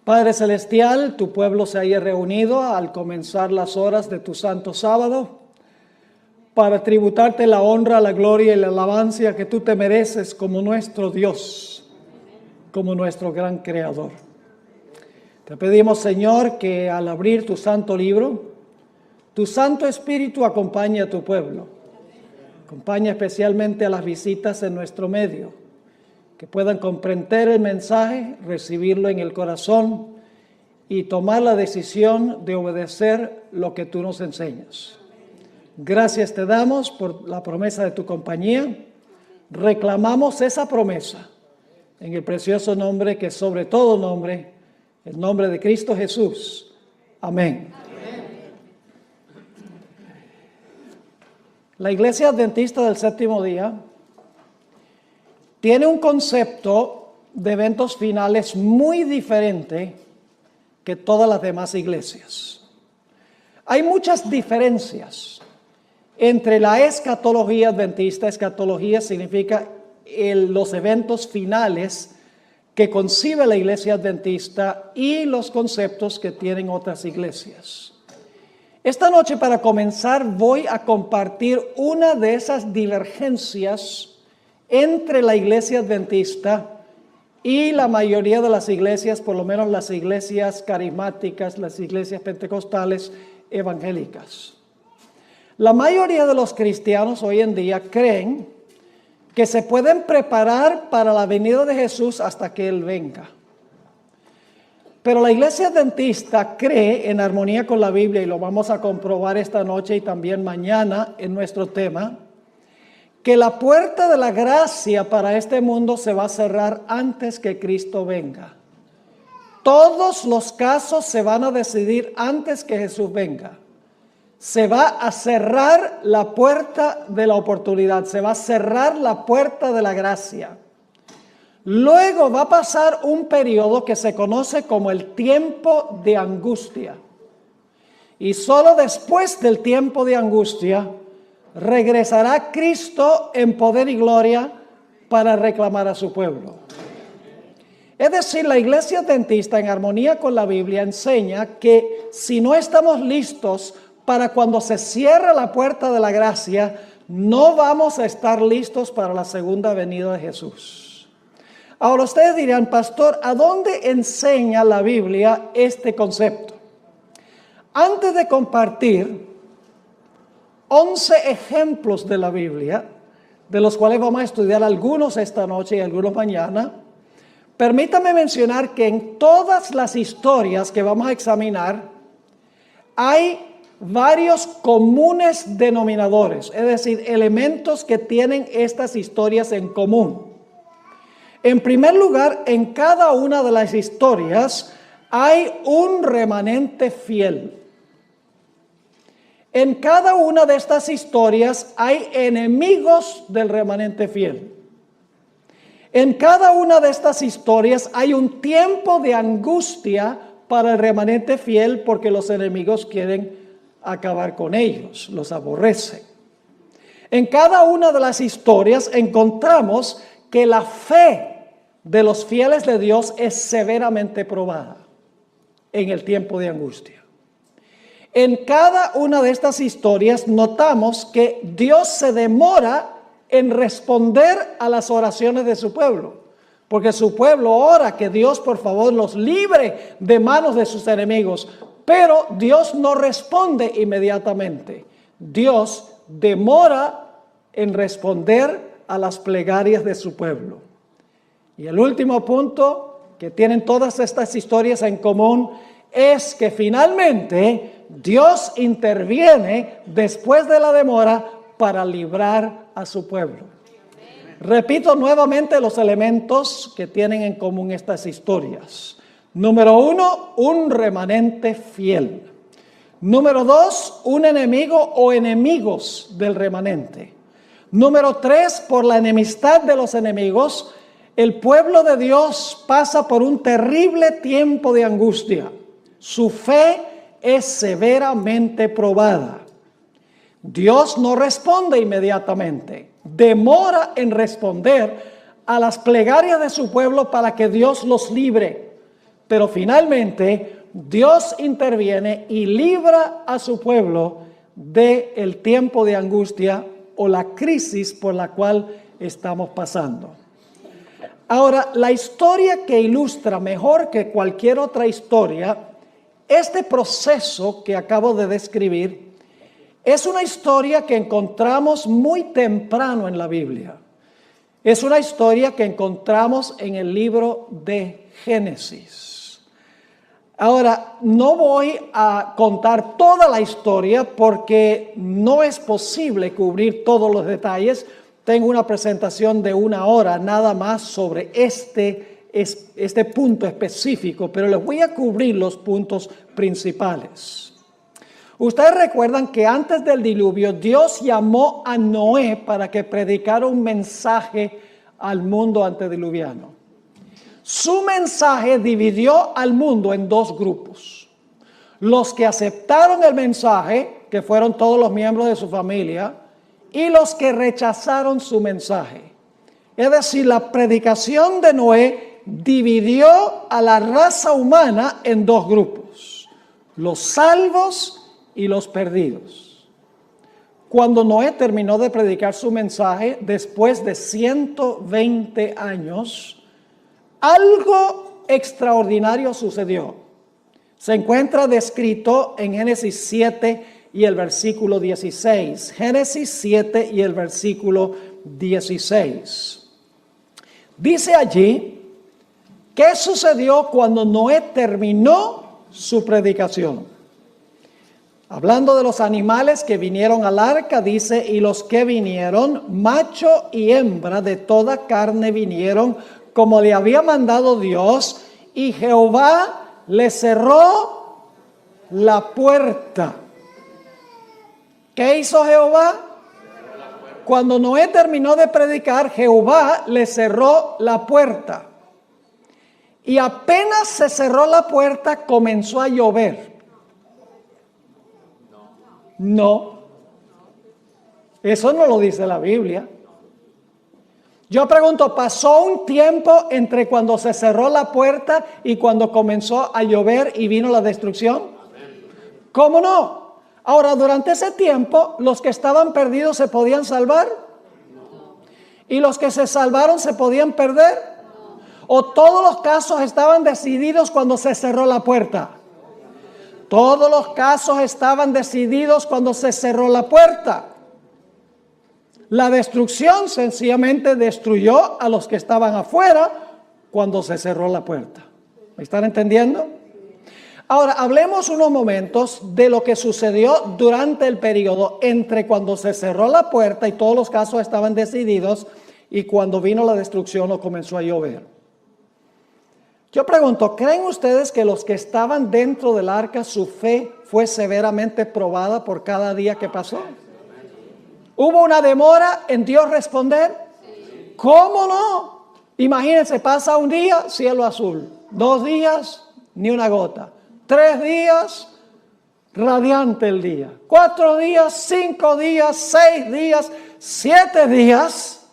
Padre Celestial, tu pueblo se haya reunido al comenzar las horas de tu santo sábado para tributarte la honra, la gloria y la alabanza que tú te mereces como nuestro Dios, como nuestro gran Creador. Te pedimos, Señor, que al abrir tu santo libro, tu Santo Espíritu acompañe a tu pueblo. Acompaña especialmente a las visitas en nuestro medio, que puedan comprender el mensaje, recibirlo en el corazón y tomar la decisión de obedecer lo que tú nos enseñas. Gracias te damos por la promesa de tu compañía. Reclamamos esa promesa en el precioso nombre que sobre todo nombre, el nombre de Cristo Jesús. Amén. La Iglesia Adventista del Séptimo Día tiene un concepto de eventos finales muy diferente que todas las demás iglesias. Hay muchas diferencias entre la escatología adventista. Escatología significa los eventos finales que concibe la Iglesia Adventista y los conceptos que tienen otras iglesias. Esta noche, para comenzar, voy a compartir una de esas divergencias entre la Iglesia Adventista y la mayoría de las iglesias, por lo menos las iglesias carismáticas, las iglesias pentecostales evangélicas. La mayoría de los cristianos hoy en día creen que se pueden preparar para la venida de Jesús hasta que Él venga. Pero la Iglesia Adventista cree, en armonía con la Biblia, y lo vamos a comprobar esta noche y también mañana en nuestro tema, que la puerta de la gracia para este mundo se va a cerrar antes que Cristo venga. Todos los casos se van a decidir antes que Jesús venga. Se va a cerrar la puerta de la oportunidad, se va a cerrar la puerta de la gracia. Luego va a pasar un periodo que se conoce como el tiempo de angustia. Y solo después del tiempo de angustia regresará Cristo en poder y gloria para reclamar a su pueblo. Es decir, la Iglesia Adventista, en armonía con la Biblia, enseña que si no estamos listos para cuando se cierre la puerta de la gracia, no vamos a estar listos para la segunda venida de Jesús. Ahora ustedes dirán, pastor, ¿a dónde enseña la Biblia este concepto? Antes de compartir 11 ejemplos de la Biblia, de los cuales vamos a estudiar algunos esta noche y algunos mañana, permítame mencionar que en todas las historias que vamos a examinar hay varios comunes denominadores, es decir, elementos que tienen estas historias en común. En primer lugar, en cada una de las historias hay un remanente fiel. En cada una de estas historias hay enemigos del remanente fiel. En cada una de estas historias hay un tiempo de angustia para el remanente fiel porque los enemigos quieren acabar con ellos, los aborrecen. En cada una de las historias encontramos que la fe de los fieles de Dios es severamente probada en el tiempo de angustia. En cada una de estas historias notamos que Dios se demora en responder a las oraciones de su pueblo, porque su pueblo ora que Dios por favor los libre de manos de sus enemigos, pero Dios no responde inmediatamente. Dios demora en responder a las plegarias de su pueblo. Y el último punto que tienen todas estas historias en común es que finalmente Dios interviene después de la demora para librar a su pueblo. Repito nuevamente los elementos que tienen en común estas historias. Número 1, un remanente fiel. Número 2, un enemigo o enemigos del remanente. Número 3, por la enemistad de los enemigos, el pueblo de Dios pasa por un terrible tiempo de angustia. Su fe es severamente probada. Dios no responde inmediatamente, demora en responder a las plegarias de su pueblo para que Dios los libre. Pero finalmente Dios interviene y libra a su pueblo del tiempo de angustia o la crisis por la cual estamos pasando. Ahora, la historia que ilustra mejor que cualquier otra historia este proceso que acabo de describir es una historia que encontramos muy temprano en la Biblia. Es una historia que encontramos en el libro de Génesis. Ahora, no voy a contar toda la historia porque no es posible cubrir todos los detalles. Tengo una presentación de 1 hora nada más sobre este punto específico, pero les voy a cubrir los puntos principales. Ustedes recuerdan que antes del diluvio Dios llamó a Noé para que predicara un mensaje al mundo antediluviano. Su mensaje dividió al mundo en 2 grupos. Los que aceptaron el mensaje, que fueron todos los miembros de su familia, y los que rechazaron su mensaje. Es decir, la predicación de Noé dividió a la raza humana en 2 grupos, los salvos y los perdidos. Cuando Noé terminó de predicar su mensaje, después de 120 años, algo extraordinario sucedió. Se encuentra descrito en Génesis 7 y el versículo 16. Génesis 7 y el versículo 16. Dice allí, ¿qué sucedió cuando Noé terminó su predicación? Hablando de los animales que vinieron al arca, dice, y los que vinieron, macho y hembra de toda carne vinieron, como le había mandado Dios, y Jehová le cerró la puerta. ¿Qué hizo Jehová? Cuando Noé terminó de predicar, Jehová le cerró la puerta. Y apenas se cerró la puerta, comenzó a llover. No. Eso no lo dice la Biblia. Yo pregunto, ¿pasó un tiempo entre cuando se cerró la puerta y cuando comenzó a llover y vino la destrucción? ¿Cómo no? Ahora, durante ese tiempo, ¿los que estaban perdidos se podían salvar? ¿Y los que se salvaron se podían perder? ¿O todos los casos estaban decididos cuando se cerró la puerta? Todos los casos estaban decididos cuando se cerró la puerta. La destrucción sencillamente destruyó a los que estaban afuera cuando se cerró la puerta. ¿Me están entendiendo? Ahora, hablemos unos momentos de lo que sucedió durante el periodo entre cuando se cerró la puerta y todos los casos estaban decididos y cuando vino la destrucción o comenzó a llover. Yo pregunto, ¿creen ustedes que los que estaban dentro del arca, su fe fue severamente probada por cada día que pasó? ¿Hubo una demora en Dios responder? ¿Cómo no? Imagínense, pasa un día, cielo azul. 2 días, ni una gota. 3 días, radiante el día. 4 días, 5 días, 6 días, 7 días.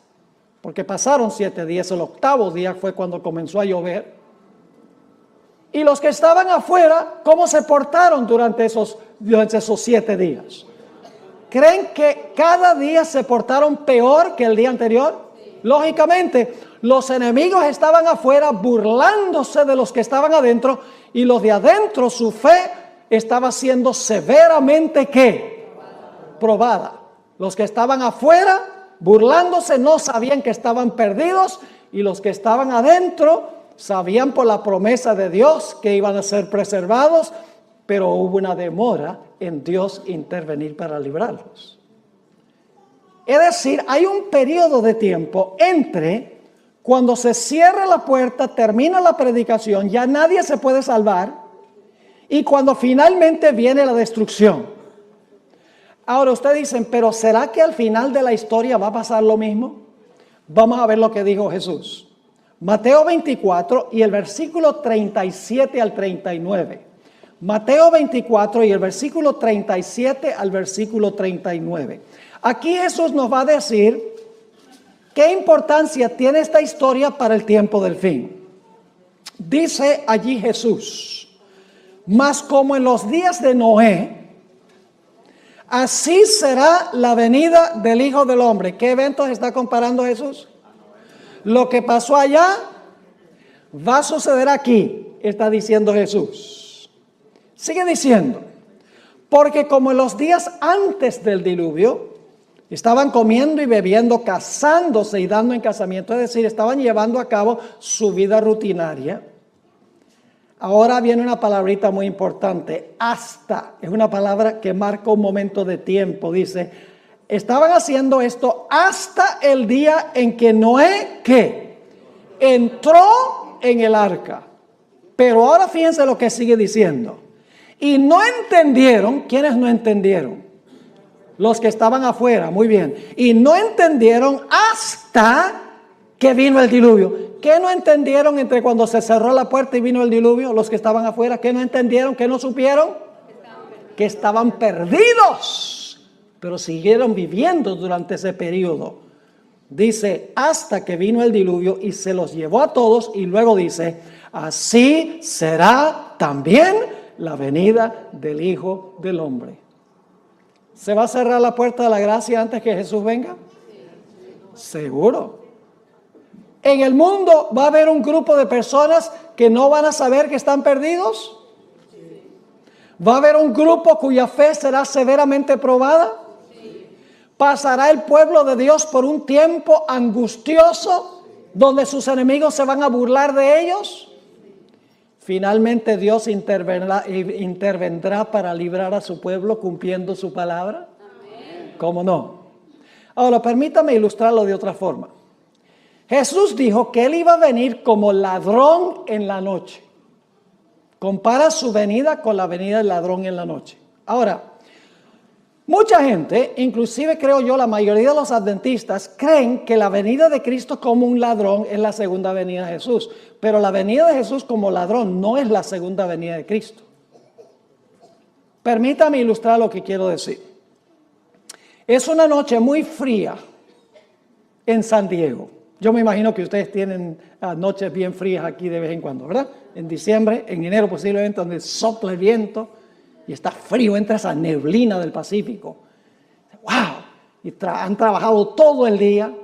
Porque pasaron 7 días, el 8º día fue cuando comenzó a llover. Y los que estaban afuera, ¿cómo se portaron durante esos 7 días? ¿Creen que cada día se portaron peor que el día anterior? Lógicamente, los enemigos estaban afuera burlándose de los que estaban adentro y los de adentro, su fe estaba siendo severamente ¿qué? Probada. Los que estaban afuera burlándose no sabían que estaban perdidos y los que estaban adentro sabían por la promesa de Dios que iban a ser preservados, pero hubo una demora en Dios intervenir para librarlos. Es decir, hay un periodo de tiempo entre cuando se cierra la puerta, termina la predicación, ya nadie se puede salvar, y cuando finalmente viene la destrucción. Ahora ustedes dicen, pero ¿será que al final de la historia va a pasar lo mismo? Vamos a ver lo que dijo Jesús. Mateo 24 y el versículo 37 al 39. Mateo 24 y el versículo 37 al versículo 39. Aquí Jesús nos va a decir qué importancia tiene esta historia para el tiempo del fin. dice allí Jesús, mas como en los días de Noé, así será la venida del Hijo del Hombre. ¿Qué eventos está comparando Jesús? Lo que pasó allá va a suceder aquí, está diciendo Jesús. Sigue diciendo, porque como en los días antes del diluvio, estaban comiendo y bebiendo, casándose y dando en casamiento, es decir, estaban llevando a cabo su vida rutinaria. Ahora viene una palabrita muy importante, hasta, es una palabra que marca un momento de tiempo, dice, estaban haciendo esto hasta el día en que Noé, ¿qué? Entró en el arca. Pero ahora fíjense lo que sigue diciendo. Y no entendieron, ¿quiénes no entendieron? Los que estaban afuera, muy bien. Y no entendieron hasta que vino el diluvio. ¿Qué no entendieron entre cuando se cerró la puerta y vino el diluvio? Los que estaban afuera, ¿qué no entendieron? ¿Qué no supieron? Que estaban perdidos, pero siguieron viviendo durante ese periodo. Dice, hasta que vino el diluvio y se los llevó a todos, y luego dice, así será también la venida del Hijo del Hombre. ¿Se va a cerrar la puerta de la gracia antes que Jesús venga? Seguro. En el mundo va a haber un grupo de personas que no van a saber que están perdidos. Va a haber un grupo cuya fe será severamente probada. Pasará el pueblo de Dios por un tiempo angustioso donde sus enemigos se van a burlar de ellos. Finalmente Dios intervendrá para librar a su pueblo cumpliendo su palabra. ¿Cómo no? Ahora permítame ilustrarlo de otra forma. Jesús dijo que Él iba a venir como ladrón en la noche. Compara su venida con la venida del ladrón en la noche. Ahora, mucha gente, inclusive creo yo la mayoría de los adventistas, creen que la venida de Cristo como un ladrón es la segunda venida de Jesús. Pero la venida de Jesús como ladrón no es la segunda venida de Cristo. Permítame ilustrar lo que quiero decir. Es una noche muy fría en San Diego. Yo me imagino que ustedes tienen noches bien frías aquí de vez en cuando, ¿verdad? En diciembre, en enero posiblemente, donde sopla el viento y está frío, entra esa neblina del Pacífico. ¡Wow! Y han trabajado todo el día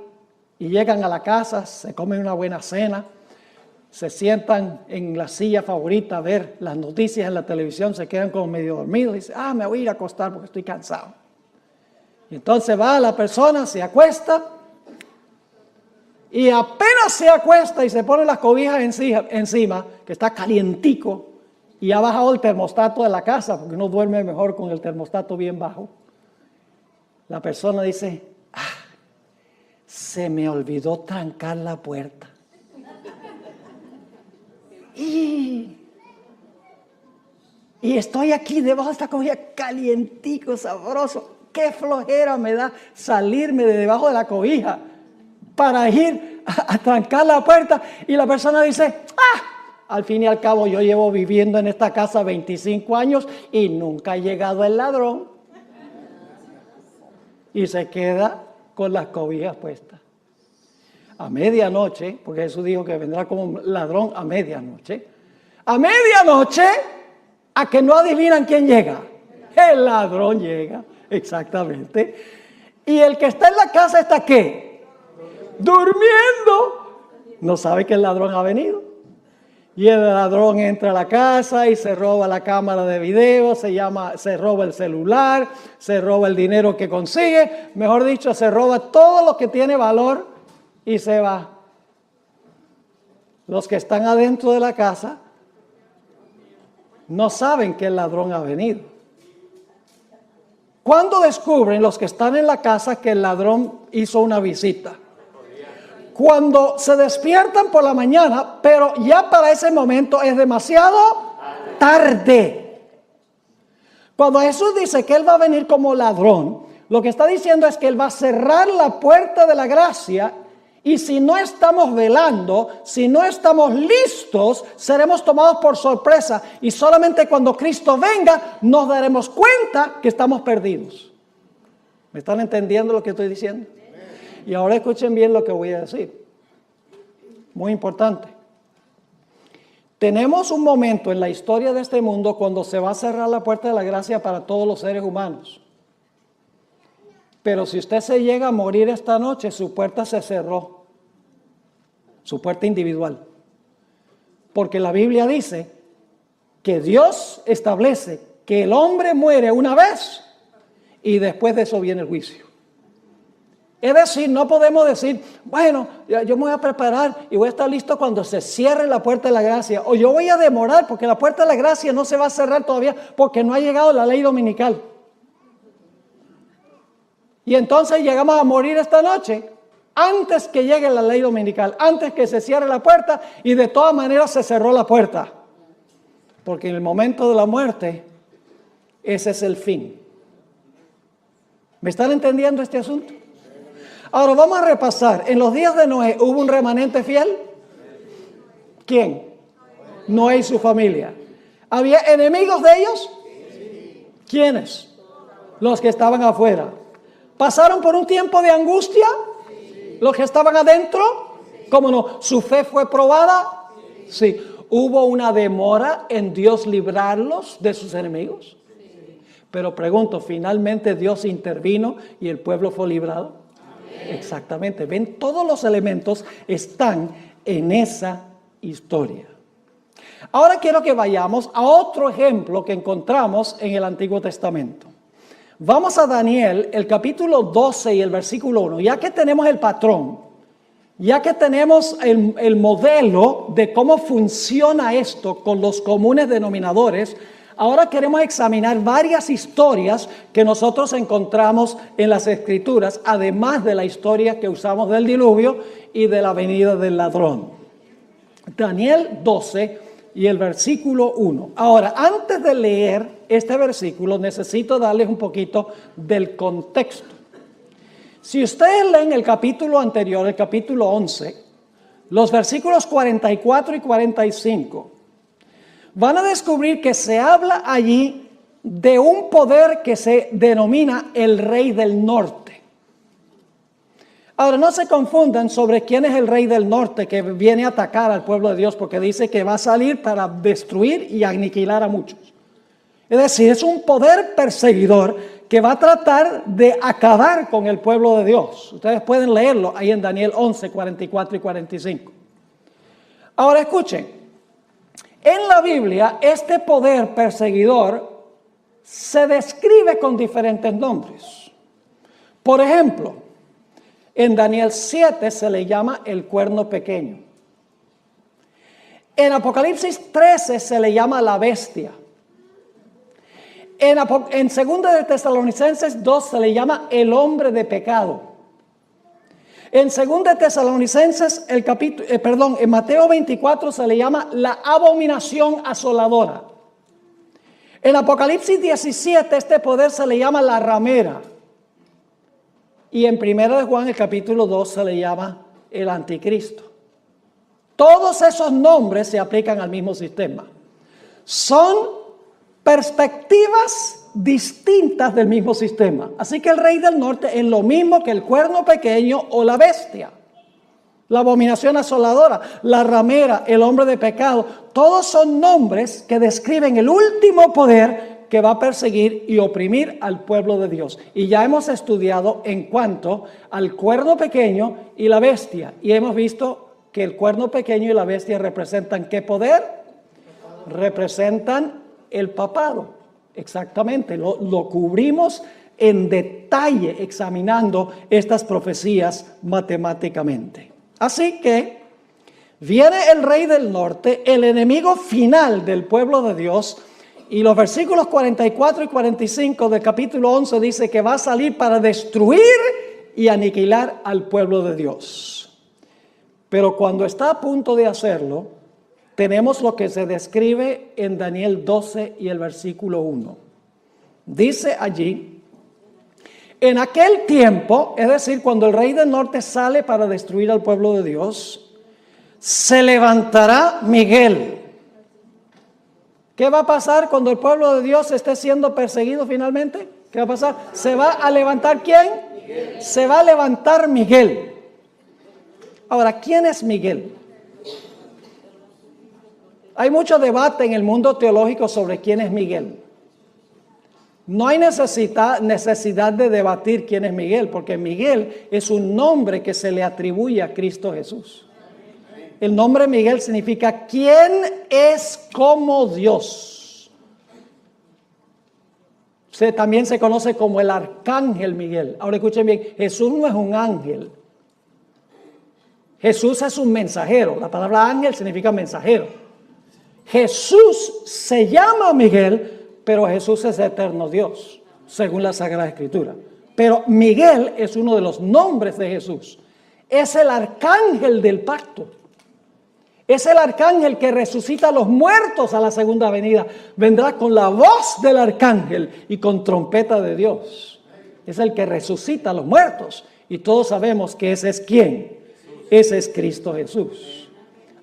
y llegan a la casa, se comen una buena cena, se sientan en la silla favorita a ver las noticias en la televisión, se quedan como medio dormidos y dicen, me voy a ir a acostar porque estoy cansado. Y entonces va la persona, se acuesta, y apenas se acuesta y se pone las cobijas encima, que está calientico, y ha bajado el termostato de la casa, porque uno duerme mejor con el termostato bien bajo. La persona dice, se me olvidó trancar la puerta. Y estoy aquí debajo de esta cobija calientico, sabroso. Qué flojera me da salirme de debajo de la cobija para ir a trancar la puerta, y la persona dice, al fin y al cabo yo llevo viviendo en esta casa 25 años y nunca ha llegado el ladrón. Y se queda con las cobijas puestas. A medianoche, porque Jesús dijo que vendrá como un ladrón a medianoche. A medianoche, a que no adivinan quién llega. El ladrón llega, exactamente. Y el que está en la casa está ¿qué? Durmiendo. No sabe que el ladrón ha venido. Y el ladrón entra a la casa y se roba la cámara de video, se roba el celular, se roba el dinero que consigue, mejor dicho, se roba todo lo que tiene valor y se va. Los que están adentro de la casa no saben que el ladrón ha venido. ¿Cuándo descubren los que están en la casa que el ladrón hizo una visita? Cuando se despiertan por la mañana, pero ya para ese momento es demasiado tarde. Cuando Jesús dice que Él va a venir como ladrón, lo que está diciendo es que Él va a cerrar la puerta de la gracia, y si no estamos velando, si no estamos listos, seremos tomados por sorpresa, y solamente cuando Cristo venga nos daremos cuenta que estamos perdidos. ¿Me están entendiendo lo que estoy diciendo? Y ahora escuchen bien lo que voy a decir. Muy importante. Tenemos un momento en la historia de este mundo cuando se va a cerrar la puerta de la gracia para todos los seres humanos. Pero si usted se llega a morir esta noche, su puerta se cerró. Su puerta individual. Porque la Biblia dice que Dios establece que el hombre muere una vez y después de eso viene el juicio. Es decir, no podemos decir, bueno, yo me voy a preparar y voy a estar listo cuando se cierre la puerta de la gracia. O yo voy a demorar porque la puerta de la gracia no se va a cerrar todavía porque no ha llegado la ley dominical. Y entonces llegamos a morir esta noche antes que llegue la ley dominical, antes que se cierre la puerta y de todas maneras se cerró la puerta. Porque en el momento de la muerte, ese es el fin. ¿Me están entendiendo este asunto? Ahora vamos a repasar. En los días de Noé, ¿hubo un remanente fiel? ¿Quién? Noé y su familia. ¿Había enemigos de ellos? ¿Quiénes? Los que estaban afuera. ¿Pasaron por un tiempo de angustia? ¿Los que estaban adentro? ¿Cómo no? ¿Su fe fue probada? Sí. ¿Hubo una demora en Dios librarlos de sus enemigos? Pero pregunto, ¿finalmente Dios intervino y el pueblo fue librado? Exactamente. Ven, todos los elementos están en esa historia. Ahora quiero que vayamos a otro ejemplo que encontramos en el Antiguo Testamento. Vamos a Daniel, el capítulo 12 y el versículo 1. Ya que tenemos el patrón, ya que tenemos el modelo de cómo funciona esto con los comunes denominadores, ahora queremos examinar varias historias que nosotros encontramos en las Escrituras, además de la historia que usamos del diluvio y de la venida del ladrón. Daniel 12 y el versículo 1. Ahora, antes de leer este versículo, necesito darles un poquito del contexto. Si ustedes leen el capítulo anterior, el capítulo 11, los versículos 44 y 45, van a descubrir que se habla allí de un poder que se denomina el Rey del Norte. Ahora, no se confundan sobre quién es el Rey del Norte que viene a atacar al pueblo de Dios, porque dice que va a salir para destruir y aniquilar a muchos. Es decir, es un poder perseguidor que va a tratar de acabar con el pueblo de Dios. Ustedes pueden leerlo ahí en Daniel 11, 44 y 45. Ahora escuchen. En la Biblia, este poder perseguidor se describe con diferentes nombres. Por ejemplo, en Daniel 7 se le llama el cuerno pequeño. En Apocalipsis 13 se le llama la bestia. En 2 de Tesalonicenses 2 se le llama el hombre de pecado. En 2 de Tesalonicenses, en Mateo 24 se le llama la abominación asoladora. En Apocalipsis 17 este poder se le llama la ramera. Y en 1 de Juan, el capítulo 2, se le llama el anticristo. Todos esos nombres se aplican al mismo sistema. Son perspectivas distintas del mismo sistema. Así que el Rey del Norte es lo mismo que el cuerno pequeño o la bestia. La abominación asoladora, la ramera, el hombre de pecado. Todos son nombres que describen el último poder que va a perseguir y oprimir al pueblo de Dios. Y ya hemos estudiado en cuanto al cuerno pequeño y la bestia. Y hemos visto que el cuerno pequeño y la bestia representan ¿qué poder? Representan el papado. Exactamente, lo cubrimos en detalle examinando estas profecías matemáticamente. Así que viene el Rey del Norte, el enemigo final del pueblo de Dios, y los versículos 44 y 45 del capítulo 11 dice que va a salir para destruir y aniquilar al pueblo de Dios. Pero cuando está a punto de hacerlo, tenemos lo que se describe en Daniel 12 y el versículo 1. Dice allí, en aquel tiempo, es decir, cuando el Rey del Norte sale para destruir al pueblo de Dios, se levantará Miguel. ¿Qué va a pasar cuando el pueblo de Dios esté siendo perseguido finalmente? ¿Qué va a pasar? ¿Se va a levantar quién? Miguel. Se va a levantar Miguel. Ahora, ¿quién es Miguel? Hay mucho debate en el mundo teológico sobre quién es Miguel. No hay necesidad de debatir quién es Miguel, porque Miguel es un nombre que se le atribuye a Cristo Jesús. El nombre Miguel significa ¿quién es como Dios? También se conoce como el arcángel Miguel. Ahora escuchen bien, Jesús no es un ángel. Jesús es un mensajero. La palabra ángel significa mensajero. Jesús se llama Miguel, pero Jesús es eterno Dios, según la Sagrada Escritura. Pero Miguel es uno de los nombres de Jesús. Es el arcángel del pacto. Es el arcángel que resucita a los muertos a la segunda venida. Vendrá con la voz del arcángel y con trompeta de Dios. Es el que resucita a los muertos. Y todos sabemos que ese es ¿quién? Ese es Cristo Jesús.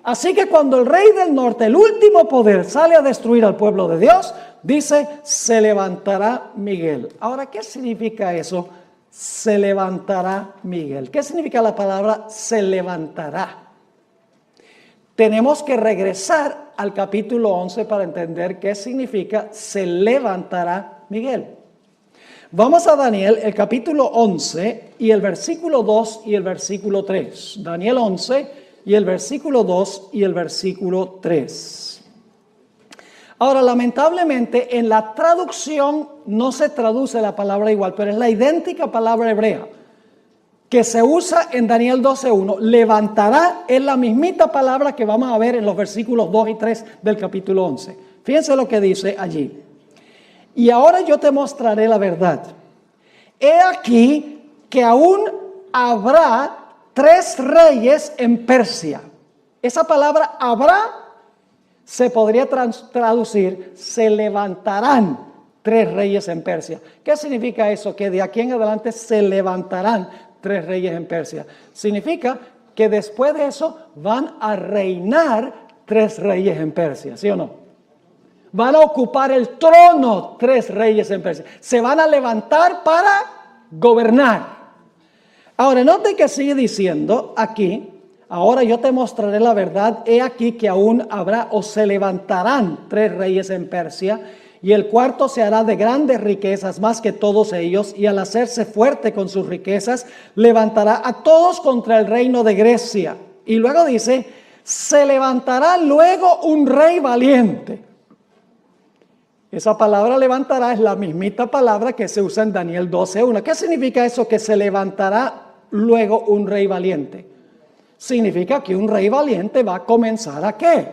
Así que cuando el rey del norte, el último poder, sale a destruir al pueblo de Dios, dice, se levantará Miguel. Ahora, ¿qué significa eso? Se levantará Miguel. ¿Qué significa la palabra se levantará? Tenemos que regresar al capítulo 11 para entender qué significa se levantará Miguel. Vamos a Daniel, el capítulo 11 y el versículo 2 y el versículo 3. Daniel 11 y el versículo 2 y el versículo 3. Ahora, lamentablemente, en la traducción no se traduce la palabra igual, pero es la idéntica palabra hebrea que se usa en Daniel 12:1. Levantará es la mismita palabra que vamos a ver en los versículos 2 y 3 del capítulo 11. Fíjense lo que dice allí. Y ahora yo te mostraré la verdad. He aquí que aún habrá 3 reyes en Persia. Esa palabra habrá se podría traducir, se levantarán 3 reyes en Persia. ¿Qué significa eso? Que de aquí en adelante se levantarán 3 reyes en Persia. Significa que después de eso van a reinar 3 reyes en Persia, ¿sí o no? Van a ocupar el trono 3 reyes en Persia. Se van a levantar para gobernar. Ahora, note que sigue diciendo aquí, ahora yo te mostraré la verdad, he aquí que aún habrá o se levantarán 3 reyes en Persia, y el cuarto se hará de grandes riquezas más que todos ellos, y al hacerse fuerte con sus riquezas, levantará a todos contra el reino de Grecia. Y luego dice, se levantará luego un rey valiente. Esa palabra levantará es la mismita palabra que se usa en Daniel 12:1. ¿Qué significa eso? Que se levantará luego un rey valiente. Significa que un rey valiente va a comenzar ¿a qué?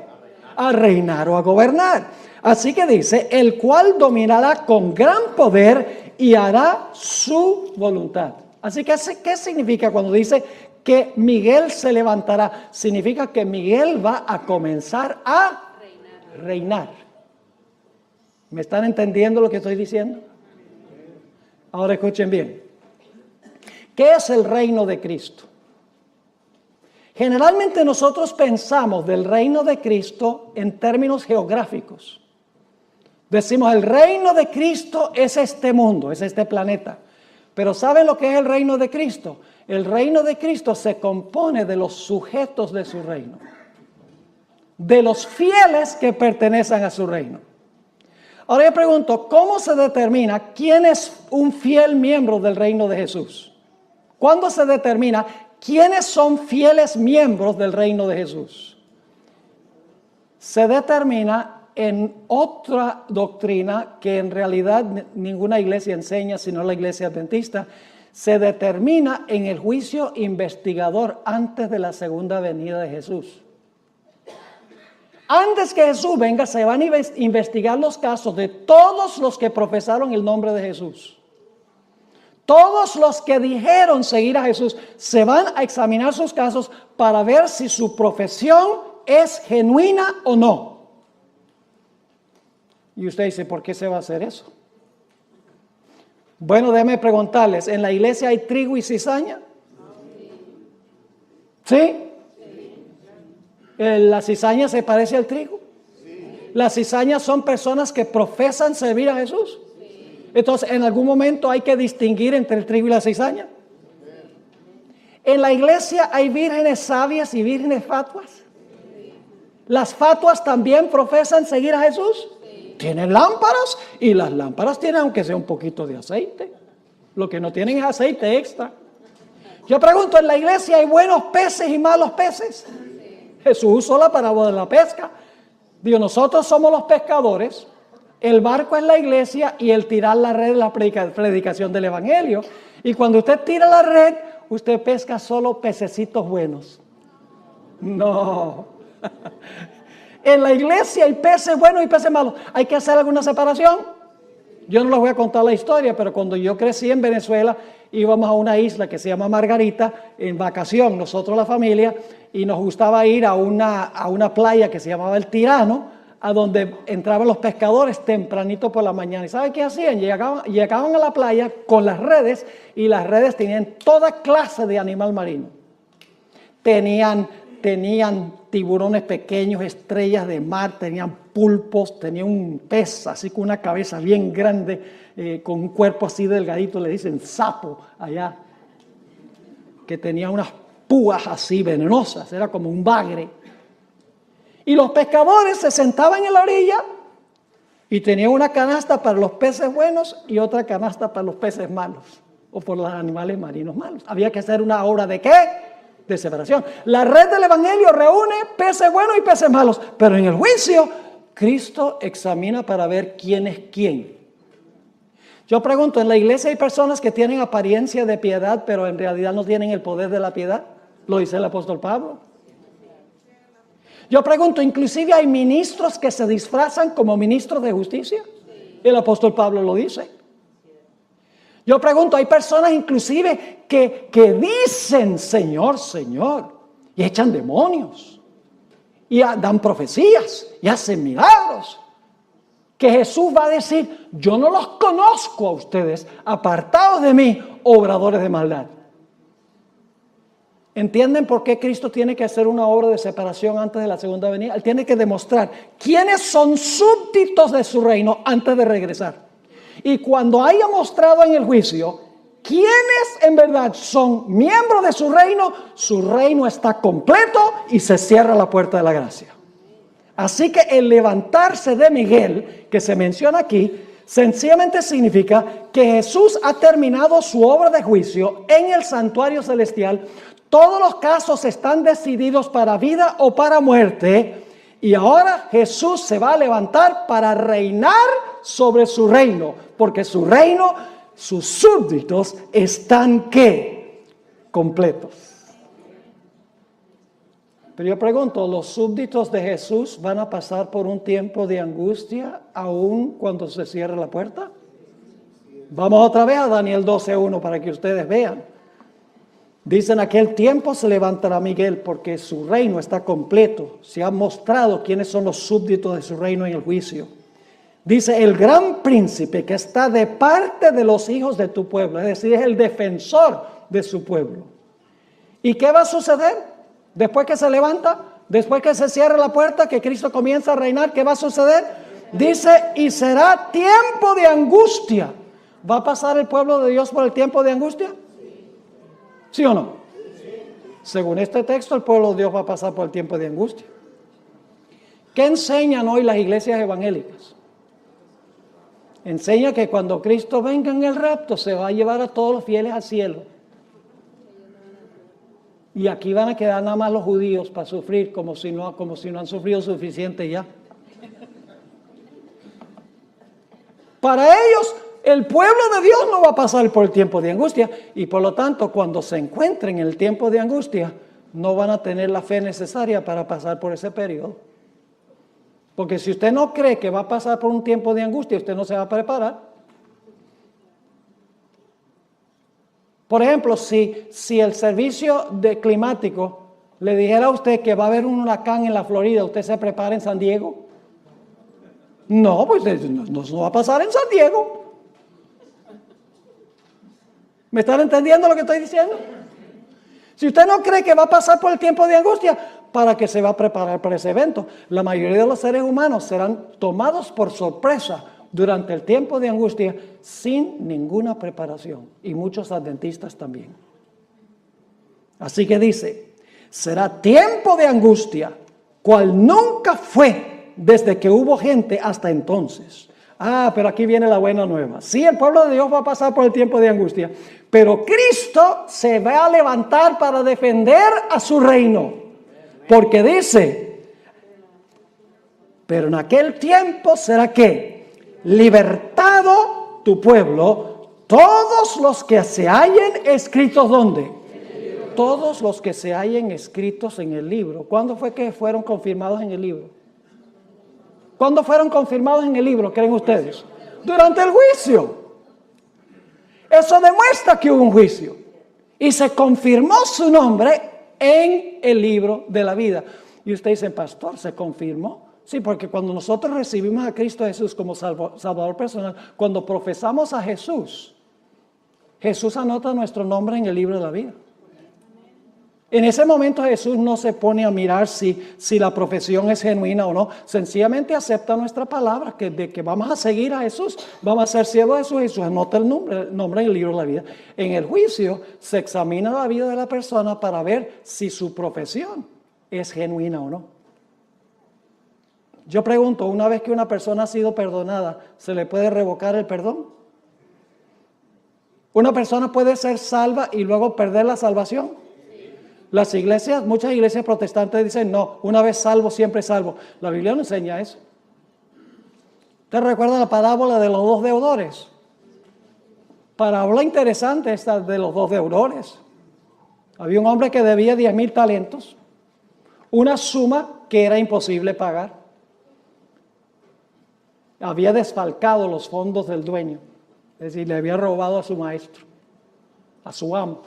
A reinar o a gobernar. Así que dice, el cual dominará con gran poder y hará su voluntad. Así que, ¿qué significa cuando dice que Miguel se levantará? Significa que Miguel va a comenzar a reinar. ¿Me están entendiendo lo que estoy diciendo? Ahora escuchen bien. ¿Qué es el reino de Cristo? Generalmente nosotros pensamos del reino de Cristo en términos geográficos. Decimos, el reino de Cristo es este mundo, es este planeta. Pero ¿saben lo que es el reino de Cristo? El reino de Cristo se compone de los sujetos de su reino. De los fieles que pertenecen a su reino. Ahora yo pregunto, ¿cómo se determina quién es un fiel miembro del reino de Jesús? ¿Cuándo se determina quiénes son fieles miembros del reino de Jesús? Se determina en otra doctrina que en realidad ninguna iglesia enseña, sino la iglesia adventista. Se determina en el juicio investigador antes de la segunda venida de Jesús. Antes que Jesús venga, se van a investigar los casos de todos los que profesaron el nombre de Jesús. Todos los que dijeron seguir a Jesús, se van a examinar sus casos para ver si su profesión es genuina o no. Y usted dice, ¿por qué se va a hacer eso? Bueno, déjenme preguntarles, ¿en la iglesia hay trigo y cizaña? ¿Sí? ¿La cizaña se parece al trigo? Sí. ¿Las cizañas son personas que profesan servir a Jesús? Sí. Entonces, ¿en algún momento hay que distinguir entre el trigo y la cizaña? Sí. ¿En la iglesia hay vírgenes sabias y vírgenes fatuas? Sí. ¿Las fatuas también profesan seguir a Jesús? Sí. Tienen lámparas y las lámparas tienen aunque sea un poquito de aceite. Lo que no tienen es aceite extra. Yo pregunto, ¿en la iglesia hay buenos peces y malos peces? Sí. Jesús usó la parábola de la pesca. Digo, nosotros somos los pescadores, el barco es la iglesia y el tirar la red es la predicación del evangelio. Y cuando usted tira la red, usted pesca solo pececitos buenos. No. En la iglesia hay peces buenos y peces malos. ¿Hay que hacer alguna separación? Yo no les voy a contar la historia, pero cuando yo crecí en Venezuela, íbamos a una isla que se llama Margarita, en vacación, nosotros la familia, y nos gustaba ir a una playa que se llamaba El Tirano, a donde entraban los pescadores tempranito por la mañana. ¿Y saben qué hacían? Llegaban a la playa con las redes, y las redes tenían toda clase de animal marino. Tenían tiburones pequeños, estrellas de mar, tenían pulpos, tenían un pez así con una cabeza bien grande, con un cuerpo así delgadito, le dicen sapo allá, que tenía unas púas así venenosas, era como un bagre. Y los pescadores se sentaban en la orilla y tenían una canasta para los peces buenos y otra canasta para los peces malos, o por los animales marinos malos. Había que hacer una obra de ¿qué? De separación. La red del evangelio reúne peces buenos y peces malos, pero en el juicio Cristo examina para ver quién es quién. Yo pregunto, ¿en la iglesia hay personas que tienen apariencia de piedad, pero en realidad no tienen el poder de la piedad? Lo dice el apóstol Pablo. Yo pregunto, ¿inclusive hay ministros que se disfrazan como ministros de justicia? El apóstol Pablo lo dice. Yo pregunto, ¿hay personas inclusive que dicen Señor, Señor, y echan demonios, y dan profecías, y hacen milagros? Que Jesús va a decir, yo no los conozco a ustedes, apartados de mí, obradores de maldad. ¿Entienden por qué Cristo tiene que hacer una obra de separación antes de la segunda venida? Él tiene que demostrar quiénes son súbditos de su reino antes de regresar. Y cuando haya mostrado en el juicio quiénes en verdad son miembros de su reino está completo y se cierra la puerta de la gracia. Así que el levantarse de Miguel, que se menciona aquí, sencillamente significa que Jesús ha terminado su obra de juicio en el santuario celestial. Todos los casos están decididos para vida o para muerte. Y ahora Jesús se va a levantar para reinar sobre su reino. Porque su reino, sus súbditos están ¿qué? Completos. Pero yo pregunto, ¿los súbditos de Jesús van a pasar por un tiempo de angustia aún cuando se cierre la puerta? Vamos otra vez a Daniel 12:1 para que ustedes vean. Dice, en aquel tiempo se levantará Miguel porque su reino está completo. Se ha mostrado quiénes son los súbditos de su reino en el juicio. Dice, el gran príncipe que está de parte de los hijos de tu pueblo, es decir, es el defensor de su pueblo. ¿Y qué va a suceder? Después que se levanta, después que se cierra la puerta, que Cristo comienza a reinar, ¿qué va a suceder? Dice, y será tiempo de angustia. ¿Va a pasar el pueblo de Dios por el tiempo de angustia? ¿Sí o no? Según este texto, el pueblo de Dios va a pasar por el tiempo de angustia. ¿Qué enseñan hoy las iglesias evangélicas? Enseña que cuando Cristo venga en el rapto, se va a llevar a todos los fieles al cielo. Y aquí van a quedar nada más los judíos para sufrir, como si no han sufrido suficiente ya. Para ellos, el pueblo de Dios no va a pasar por el tiempo de angustia. Y por lo tanto, cuando se encuentren en el tiempo de angustia, no van a tener la fe necesaria para pasar por ese periodo. Porque si usted no cree que va a pasar por un tiempo de angustia, usted no se va a preparar. Por ejemplo, si el servicio climático le dijera a usted que va a haber un huracán en la Florida, ¿usted se prepara en San Diego? No, pues no va a pasar en San Diego. ¿Me están entendiendo lo que estoy diciendo? Si usted no cree que va a pasar por el tiempo de angustia, ¿para qué se va a preparar para ese evento? La mayoría de los seres humanos serán tomados por sorpresa durante el tiempo de angustia sin ninguna preparación, y muchos adventistas también. Así que dice, será tiempo de angustia cual nunca fue desde que hubo gente hasta entonces. Pero aquí viene la buena nueva. Sí, el pueblo de Dios va a pasar por el tiempo de angustia, pero Cristo se va a levantar para defender a su reino. Porque dice, pero en aquel tiempo será que libertado tu pueblo, todos los que se hallen escritos, ¿dónde? Todos los que se hallen escritos en el libro. ¿Cuándo fue que fueron confirmados en el libro? ¿Cuándo fueron confirmados en el libro, creen ustedes? Durante el juicio. Eso demuestra que hubo un juicio. Y se confirmó su nombre en el libro de la vida. Y usted dice, pastor, ¿se confirmó? Sí, porque cuando nosotros recibimos a Cristo Jesús como Salvador personal, cuando profesamos a Jesús, Jesús anota nuestro nombre en el libro de la vida. En ese momento Jesús no se pone a mirar si la profesión es genuina o no. Sencillamente acepta nuestra palabra, de que vamos a seguir a Jesús, vamos a ser siervos de Jesús. Jesús anota el nombre en el libro de la vida. En el juicio se examina la vida de la persona para ver si su profesión es genuina o no. Yo pregunto, una vez que una persona ha sido perdonada, ¿se le puede revocar el perdón? ¿Una persona puede ser salva y luego perder la salvación? Las iglesias, muchas iglesias protestantes dicen, no, una vez salvo, siempre salvo. La Biblia no enseña eso. ¿Te recuerda la parábola de los dos deudores? Parábola interesante esta de los dos deudores. Había un hombre que debía 10,000 talentos, una suma que era imposible pagar. Había desfalcado los fondos del dueño, es decir, le había robado a su maestro, a su amo.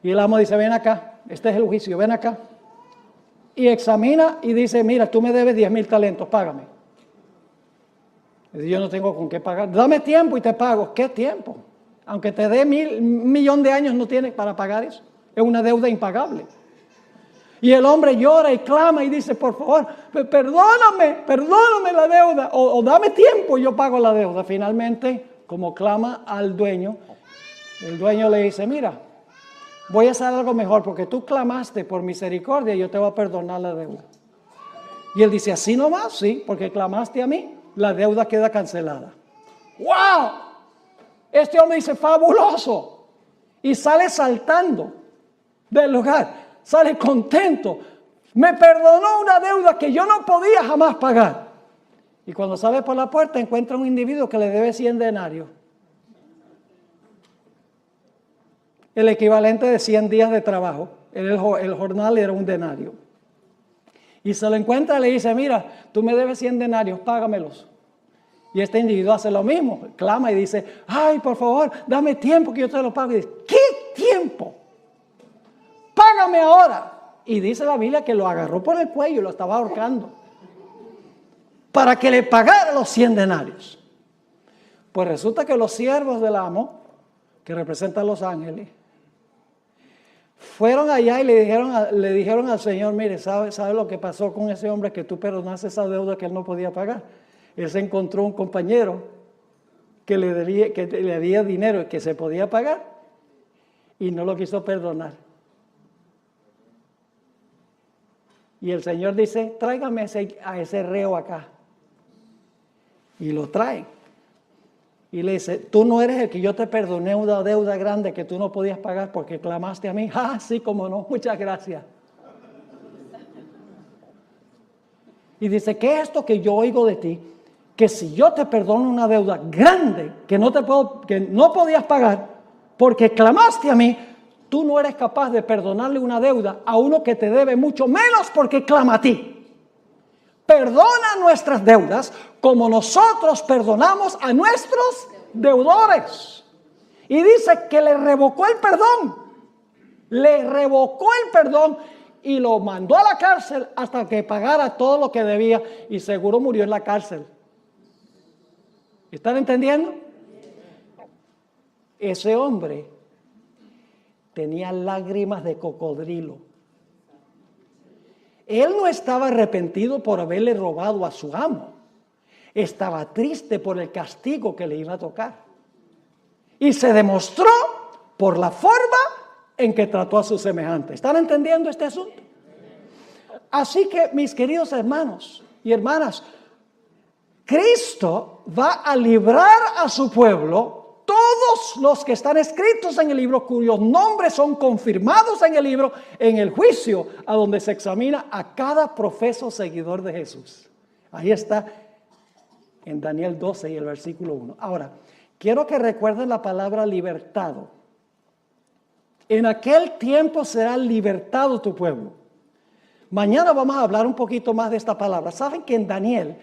Y el amo dice, ven acá. Este es el juicio, ven acá. Y examina y dice, mira, tú me debes 10,000 talentos, págame. Dice, yo no tengo con qué pagar. Dame tiempo y te pago. ¿Qué tiempo? Aunque te dé 1,000,000 de años, no tienes para pagar eso. Es una deuda impagable. Y el hombre llora y clama y dice, por favor, perdóname la deuda. O dame tiempo y yo pago la deuda. Finalmente, como clama al dueño, el dueño le dice, mira, voy a hacer algo mejor porque tú clamaste por misericordia y yo te voy a perdonar la deuda. Y él dice, así nomás, sí, porque clamaste a mí, la deuda queda cancelada. ¡Wow! Este hombre dice, fabuloso. Y sale saltando del lugar, sale contento. Me perdonó una deuda que yo no podía jamás pagar. Y cuando sale por la puerta encuentra un individuo que le debe 100 denarios. El equivalente de 100 días de trabajo. El jornal era un denario. Y se lo encuentra y le dice, mira, tú me debes 100 denarios, págamelos. Y este individuo hace lo mismo, clama y dice, ay, por favor, dame tiempo que yo te lo pago. Y dice, ¿qué tiempo? Págame ahora. Y dice la Biblia que lo agarró por el cuello y lo estaba ahorcando para que le pagara los 100 denarios. Pues resulta que los siervos del amo, que representan los ángeles, fueron allá y le dijeron al Señor, mire, ¿sabe lo que pasó con ese hombre que tú perdonaste esa deuda que él no podía pagar? Él se encontró un compañero que le debía dinero que se podía pagar y no lo quiso perdonar. Y el Señor dice, tráigame a ese reo acá. Y lo trae. Y le dice, tú no eres el que yo te perdoné una deuda grande que tú no podías pagar porque clamaste a mí. Ah, sí, como no, muchas gracias. Y dice, ¿qué es esto que yo oigo de ti? Que si yo te perdono una deuda grande que no podías pagar porque clamaste a mí, tú no eres capaz de perdonarle una deuda a uno que te debe mucho menos porque clama a ti. Perdona nuestras deudas como nosotros perdonamos a nuestros deudores. Y dice que le revocó el perdón. Le revocó el perdón y lo mandó a la cárcel hasta que pagara todo lo que debía y seguro murió en la cárcel. ¿Están entendiendo? Ese hombre tenía lágrimas de cocodrilo. Él no estaba arrepentido por haberle robado a su amo. Estaba triste por el castigo que le iba a tocar. Y se demostró por la forma en que trató a sus semejantes. ¿Están entendiendo este asunto? Así que, mis queridos hermanos y hermanas, Cristo va a librar a su pueblo, todos los que están escritos en el libro, cuyos nombres son confirmados en el libro, en el juicio, a donde se examina a cada profeso seguidor de Jesús. Ahí está en Daniel 12 y el versículo 1. Ahora, quiero que recuerden la palabra libertado. En aquel tiempo será libertado tu pueblo. Mañana vamos a hablar un poquito más de esta palabra. Saben que en Daniel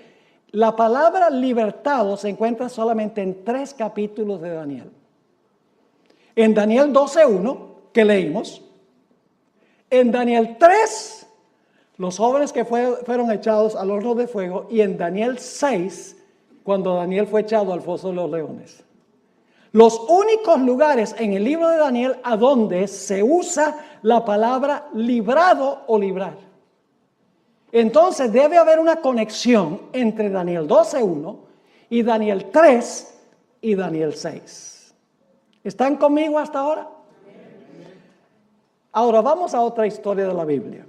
la palabra libertado se encuentra solamente en 3 capítulos de Daniel. En Daniel 12:1, que leímos. En Daniel 3, los jóvenes que fueron echados al horno de fuego. Y en Daniel 6, cuando Daniel fue echado al foso de los leones. Los únicos lugares en el libro de Daniel a donde se usa la palabra librado o librar. Entonces debe haber una conexión entre Daniel 12:1 y Daniel 3 y Daniel 6. ¿Están conmigo hasta ahora? Ahora vamos a otra historia de la Biblia.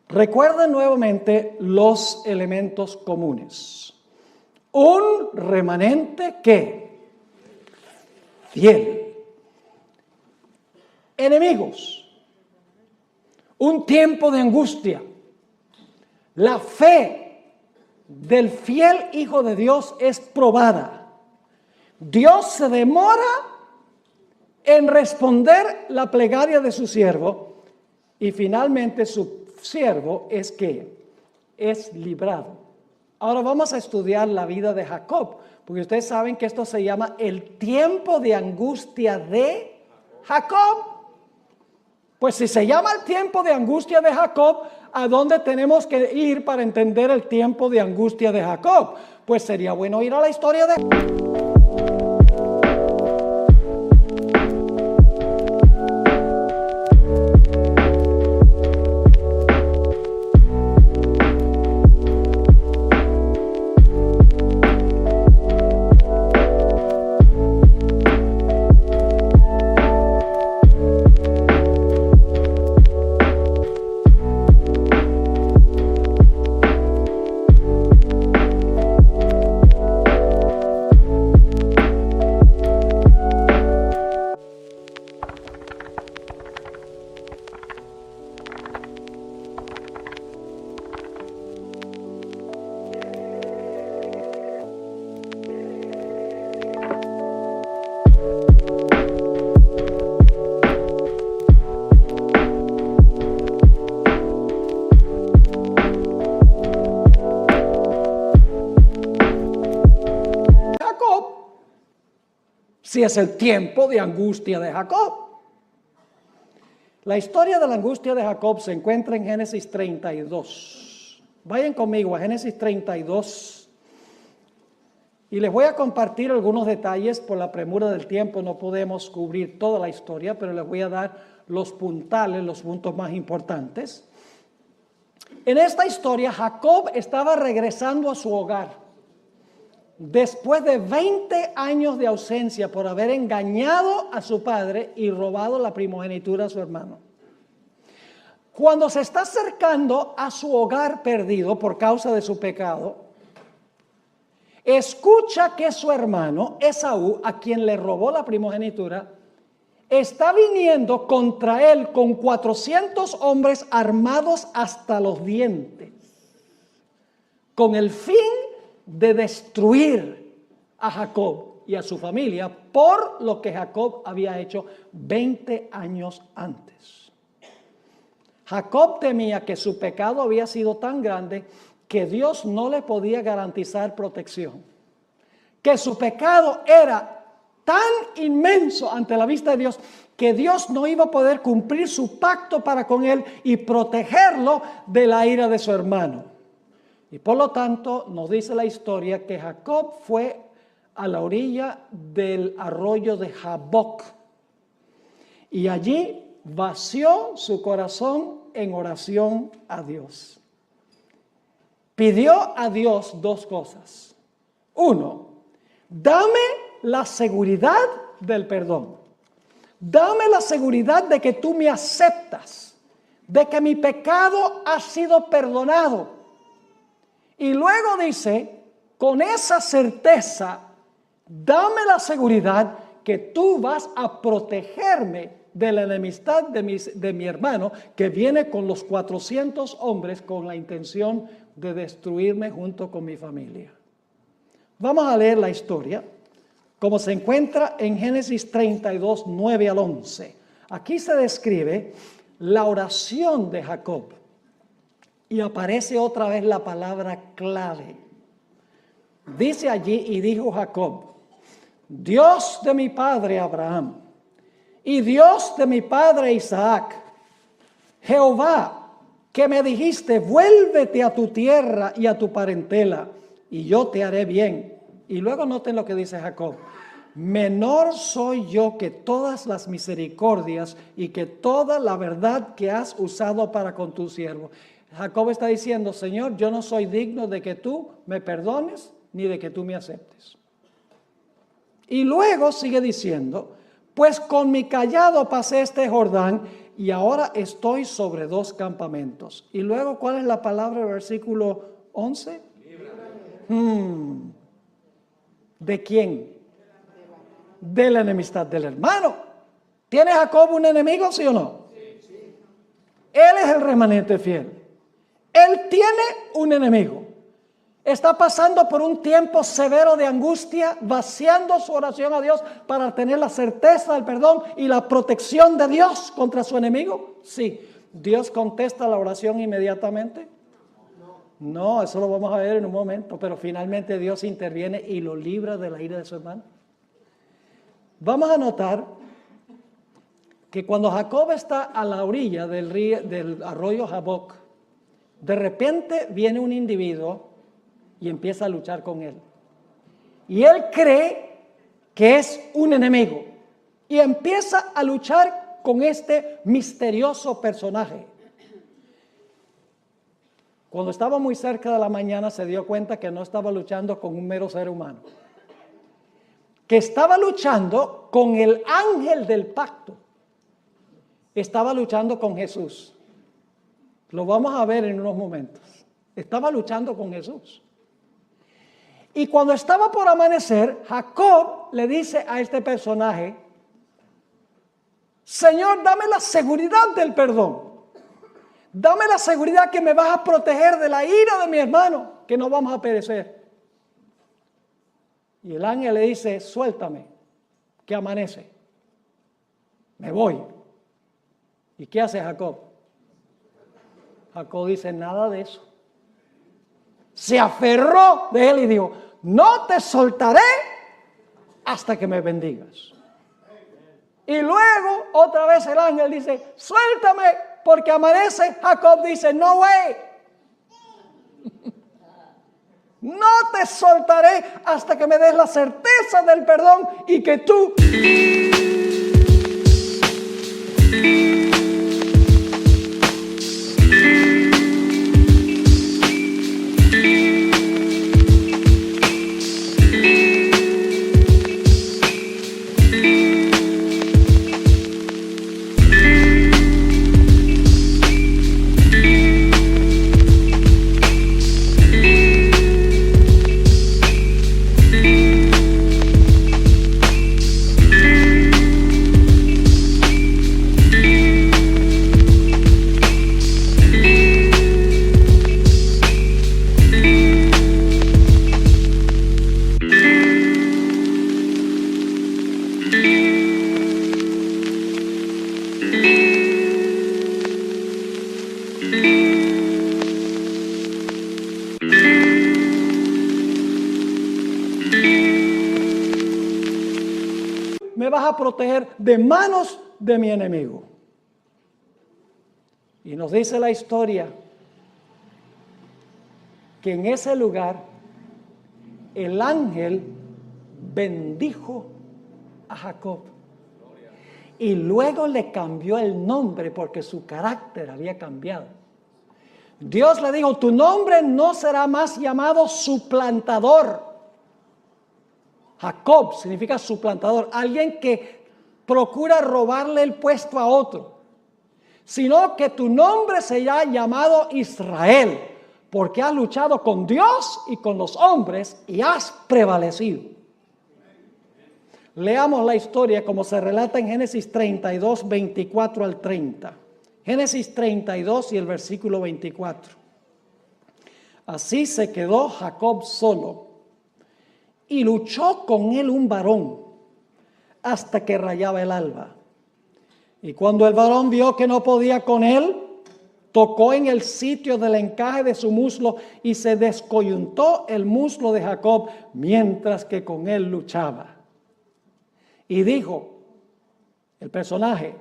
Recuerden nuevamente los elementos comunes. Un remanente que fiel. Enemigos. Un tiempo de angustia. La fe del fiel Hijo de Dios es probada. Dios se demora en responder la plegaria de su siervo y finalmente su siervo es librado. Ahora vamos a estudiar la vida de Jacob, porque ustedes saben que esto se llama el tiempo de angustia de Jacob. Pues si se llama el tiempo de angustia de Jacob, ¿a dónde tenemos que ir para entender el tiempo de angustia de Jacob? Pues sería bueno ir a la historia de... Si es el tiempo de angustia de Jacob. La historia de la angustia de Jacob se encuentra en Génesis 32. Vayan conmigo a Génesis 32 y les voy a compartir algunos detalles. Por la premura del tiempo no podemos cubrir toda la historia, pero les voy a dar los puntales, los puntos más importantes. En esta historia Jacob estaba regresando a su hogar. Después de 20 años de ausencia por haber engañado a su padre y robado la primogenitura a su hermano. Cuando se está acercando a su hogar perdido por causa de su pecado, escucha que su hermano Esaú, a quien le robó la primogenitura, está viniendo contra él con 400 hombres armados hasta los dientes, con el fin de destruir a Jacob y a su familia por lo que Jacob había hecho 20 años antes. Jacob temía que su pecado había sido tan grande que Dios no le podía garantizar protección, que su pecado era tan inmenso ante la vista de Dios que Dios no iba a poder cumplir su pacto para con él y protegerlo de la ira de su hermano. Y por lo tanto nos dice la historia que Jacob fue a la orilla del arroyo de Jaboc y allí vació su corazón en oración a Dios. Pidió a Dios 2 cosas. 1, dame la seguridad del perdón. Dame la seguridad de que tú me aceptas. de que mi pecado ha sido perdonado. Y luego dice, con esa certeza, dame la seguridad que tú vas a protegerme de la enemistad de mi hermano, que viene con los 400 hombres con la intención de destruirme junto con mi familia. Vamos a leer la historia, como se encuentra en Génesis 32, 9 al 11. Aquí se describe la oración de Jacob y aparece otra vez la palabra clave. Dice allí, y dijo Jacob, Dios de mi padre Abraham y Dios de mi padre Isaac, Jehová, que me dijiste, vuélvete a tu tierra y a tu parentela, y yo te haré bien. Y luego noten lo que dice Jacob. Menor soy yo que todas las misericordias y que toda la verdad que has usado para con tu siervo. Jacob está diciendo, Señor, yo no soy digno de que tú me perdones ni de que tú me aceptes. Y luego sigue diciendo, pues con mi cayado pasé este Jordán y ahora estoy sobre 2 campamentos. Y luego, ¿cuál es la palabra del versículo 11? ¿De quién? De la enemistad del hermano. ¿Tiene Jacob un enemigo, sí o no? Sí. Él es el remanente fiel. Él tiene un enemigo. Está pasando por un tiempo severo de angustia, vaciando su oración a Dios para tener la certeza del perdón y la protección de Dios contra su enemigo. Sí. ¿Dios contesta la oración inmediatamente? No, eso lo vamos a ver en un momento, pero finalmente Dios interviene y lo libra de la ira de su hermano. Vamos a notar que cuando Jacob está a la orilla del arroyo Jaboc, de repente viene un individuo y empieza a luchar con él. Y él cree que es un enemigo y empieza a luchar con este misterioso personaje. Cuando estaba muy cerca de la mañana se dio cuenta que no estaba luchando con un mero ser humano, que estaba luchando con el ángel del pacto. Estaba luchando con Jesús. Lo vamos a ver en unos momentos. Estaba luchando con Jesús. Y cuando estaba por amanecer, Jacob le dice a este personaje, Señor, dame la seguridad del perdón. Dame la seguridad que me vas a proteger de la ira de mi hermano, que no vamos a perecer. Y el ángel le dice, suéltame, que amanece. Me voy. ¿Y qué hace Jacob? Jacob dice, nada de eso. Se aferró de él y dijo, no te soltaré hasta que me bendigas. Y luego otra vez el ángel dice, suéltame porque amanece. Jacob dice, no way. No te soltaré hasta que me des la certeza del perdón y que tú... Me vas a proteger de manos de mi enemigo. Y nos dice la historia que en ese lugar el ángel bendijo a Jacob. Y luego le cambió el nombre porque su carácter había cambiado. Dios le dijo, tu nombre no será más llamado suplantador. Jacob significa suplantador, alguien que procura robarle el puesto a otro. sino que tu nombre será llamado Israel, porque has luchado con Dios y con los hombres y has prevalecido. Leamos la historia como se relata en Génesis 32, 24 al 30. Génesis 32 y el versículo 24. Así se quedó Jacob solo y luchó con él un varón hasta que rayaba el alba. Y cuando el varón vio que no podía con él, tocó en el sitio del encaje de su muslo y se descoyuntó el muslo de Jacob mientras que con él luchaba. Y dijo el personaje: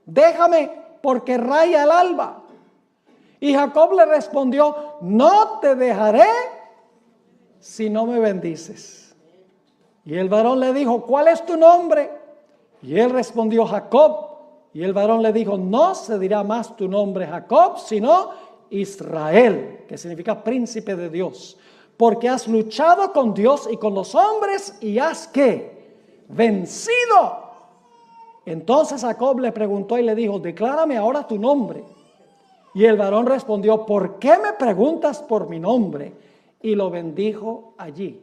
déjame, porque raya el alba. Y Jacob le respondió: no te dejaré si no me bendices. Y el varón le dijo: ¿cuál es tu nombre? Y él respondió: Jacob. Y el varón le dijo: no se dirá más tu nombre Jacob, sino Israel, que significa príncipe de Dios, porque has luchado con Dios y con los hombres y has ¿qué? Vencido. Entonces Jacob le preguntó y le dijo: declárame ahora tu nombre. Y el varón respondió: ¿por qué me preguntas por mi nombre? Y lo bendijo allí.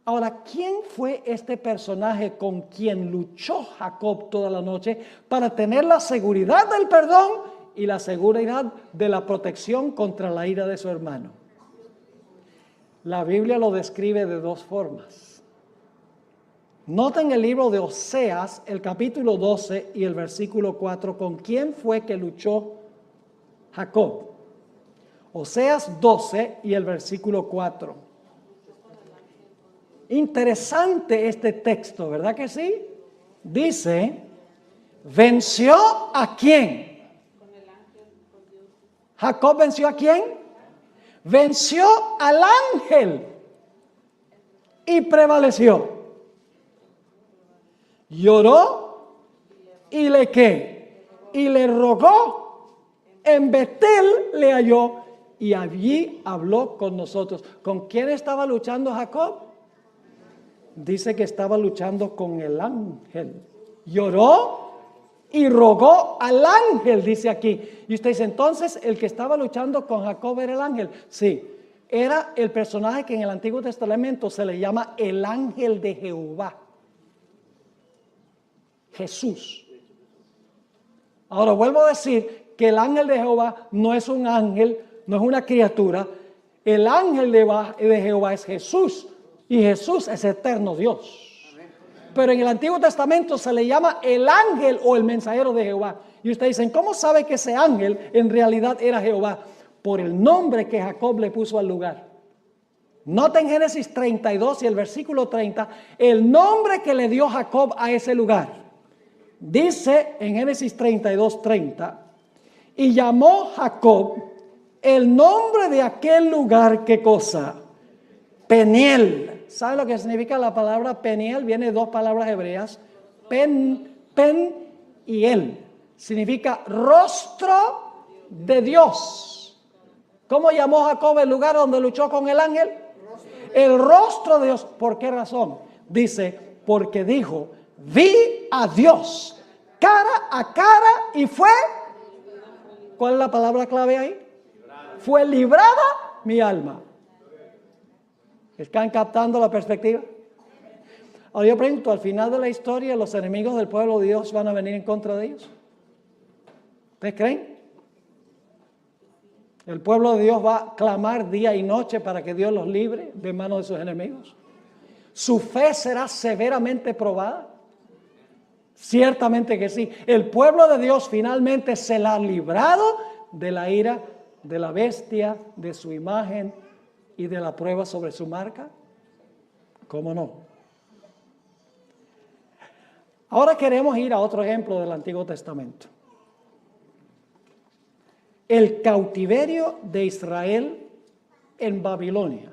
Ahora, ¿quién fue este personaje con quien luchó Jacob toda la noche para tener la seguridad del perdón y la seguridad de la protección contra la ira de su hermano? La Biblia lo describe de dos formas. Noten el libro de Oseas, el capítulo 12 y el versículo 4, ¿con quién fue que luchó Jacob? Oseas 12 y el versículo 4. Interesante este texto, ¿verdad que sí? Dice: ¿venció a quién? ¿Jacob venció a quién? Venció al ángel y prevaleció. Lloró y le ¿qué? Y le rogó. En Betel le halló y allí habló con nosotros. ¿Con quién estaba luchando Jacob? Dice que estaba luchando con el ángel. Lloró y rogó al ángel, dice aquí. Y usted dice: entonces el que estaba luchando con Jacob era el ángel. Sí, era el personaje que en el Antiguo Testamento se le llama el ángel de Jehová. Jesús. Ahora vuelvo a decir que el ángel de Jehová no es un ángel, no es una criatura. El ángel de Jehová es Jesús. Y Jesús es eterno Dios. Pero en el Antiguo Testamento se le llama el ángel o el mensajero de Jehová. Y ustedes dicen: ¿cómo sabe que ese ángel en realidad era Jehová? Por el nombre que Jacob le puso al lugar. Noten Génesis 32 y el versículo 30, el nombre que le dio Jacob a ese lugar. Dice en Génesis 32, 30, y llamó Jacob el nombre de aquel lugar, ¿qué cosa? Peniel. ¿Sabe lo que significa la palabra Peniel? Viene de dos palabras hebreas, pen y el. Significa rostro de Dios. ¿Cómo llamó Jacob el lugar donde luchó con el ángel? El rostro de Dios. ¿Por qué razón? Dice: porque dijo: vi a Dios cara a cara y fue, ¿cuál es la palabra clave ahí? Fue librada mi alma. ¿Están captando la perspectiva? Ahora yo pregunto: al final de la historia, ¿los enemigos del pueblo de Dios van a venir en contra de ellos? ¿Ustedes creen? ¿El pueblo de Dios va a clamar día y noche para que Dios los libre de manos de sus enemigos? ¿Su fe será severamente probada? Ciertamente que sí. El pueblo de Dios finalmente se la ha librado de la ira de la bestia, de su imagen y de la prueba sobre su marca. ¿Cómo no? Ahora queremos ir a otro ejemplo del Antiguo Testamento. El cautiverio de Israel en Babilonia.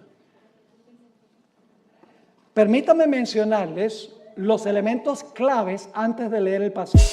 Permítanme mencionarles los elementos claves antes de leer el pasaje.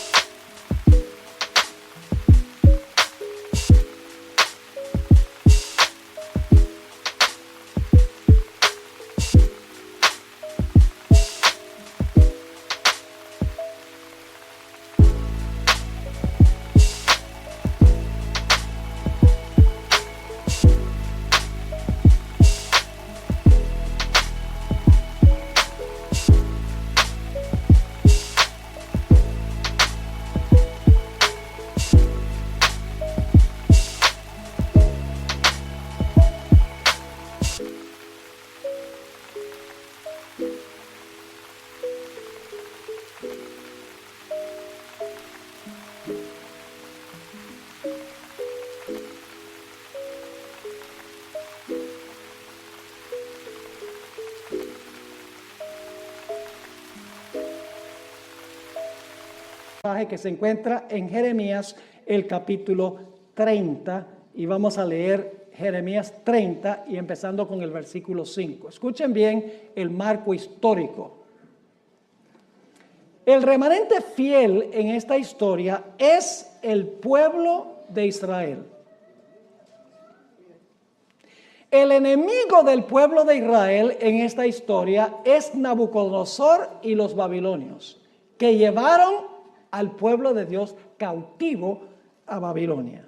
pasaje que se encuentra en Jeremías, el capítulo 30, y vamos a leer Jeremías 30 y empezando con el versículo 5. Escuchen bien el marco histórico. El remanente fiel en esta historia es el pueblo de Israel. El enemigo del pueblo de Israel en esta historia es Nabucodonosor y los babilonios, que llevaron al pueblo de Dios cautivo a Babilonia.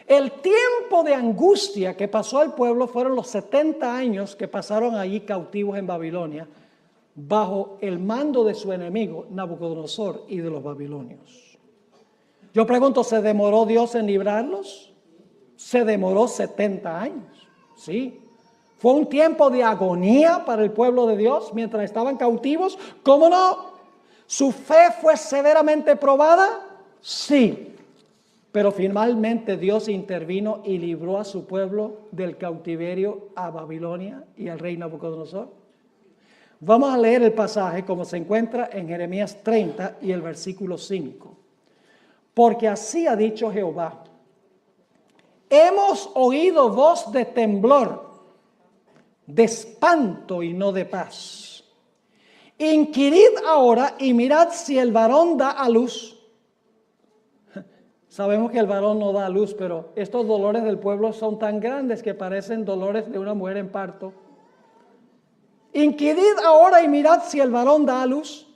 El tiempo de angustia que pasó al pueblo fueron los 70 años que pasaron allí cautivos en Babilonia, bajo el mando de su enemigo Nabucodonosor y de los babilonios. Yo pregunto, ¿se demoró Dios en librarlos? Se demoró 70 años, sí. ¿Fue un tiempo de agonía para el pueblo de Dios mientras estaban cautivos? ¿Cómo no? ¿Su fe fue severamente probada? Sí. Pero finalmente Dios intervino y libró a su pueblo del cautiverio a Babilonia y al rey Nabucodonosor. Vamos a leer el pasaje como se encuentra en Jeremías 30 y el versículo 5. Porque así ha dicho Jehová: hemos oído voz de temblor, de espanto y no de paz. Inquirid ahora y mirad si el varón da a luz. Sabemos que el varón no da a luz, pero estos dolores del pueblo son tan grandes que parecen dolores de una mujer en parto. Inquirid ahora y mirad si el varón da a luz,